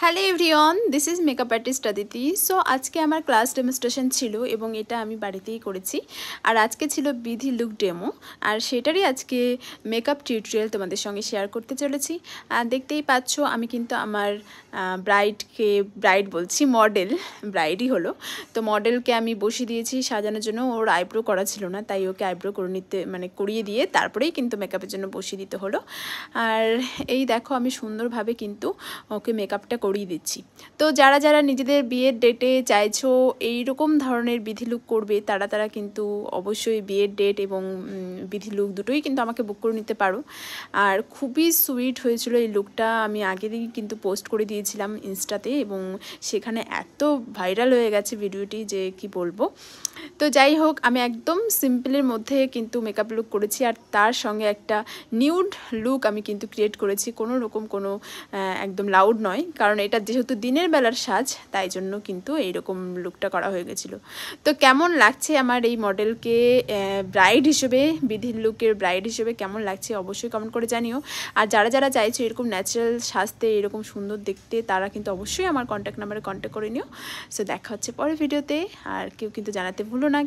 Hello everyone, this is makeup artist Aditi. So আজকে আমার class demonstration ছিল এবং এটা আমি বাড়িতেই করেছি। আর আজকে ছিল বিধি লুক ডেমো, আর সেটারই আজকে মেকআপ টিউটোরিয়াল তোমাদের সঙ্গে শেয়ার করতে চলেছি। দেখতেই পাচ্ছ আমি কিন্তু আমার ব্রাইড বলছি, ব্রাইডই হলো। তো মডেলকে আমি বসিয়ে দিয়েছি সাজানোর জন্য। ওর আইব্রো করা ছিল না, তাই ওকে আইব্রো করিয়ে দিয়ে তারপরেই কিন্তু মেকআপের জন্য বসিয়ে দিতে হলো। আর এই দেখো আমি সুন্দরভাবে কিন্তু ওকে মেকআপটা করিয়ে দিচ্ছি। তো যারা যারা নিজেদের বিয়ের ডেটে চাইছো এইরকম ধরনের বিধি লুক করবে, তারা কিন্তু অবশ্যই বিয়ের ডেট এবং বিধি লুক দুটোই কিন্তু আমাকে বুক করে নিতে পারো। আর খুবই সুইট হয়েছিল এই লুকটা, আমি আগেরই কিন্তু পোস্ট করে দিয়েছিলাম ইনস্টাতে এবং সেখানে এত ভাইরাল হয়ে গেছে ভিডিওটি যে কি বলবো। তো যাই হোক, আমি একদম সিম্পলের মধ্যে কিন্তু মেকআপ লুক করেছি, আর তার সঙ্গে একটা নিউড লুক আমি কিন্তু ক্রিয়েট করেছি। কোনো রকম একদম লাউড নয়, কারণ এটা যেহেতু দিনের বেলার সাজ, তাই জন্য কিন্তু এইরকম লুকটা করা হয়ে গেছিলো। তো কেমন লাগছে আমার এই মডেলকে ব্রাইড হিসেবে, বিধির লুকের ব্রাইড হিসেবে কেমন লাগছে অবশ্যই কমেন্ট করে জানিও। আর যারা যারা চাইছো এরকম ন্যাচারাল সাজতে, এরকম সুন্দর দেখতে, তারা কিন্তু অবশ্যই আমার কন্ট্যাক্ট নাম্বারে কন্ট্যাক্ট করে নিও। সো দেখা হচ্ছে পরের ভিডিওতে। আর কেউ কিন্তু জানাতে ভুলো না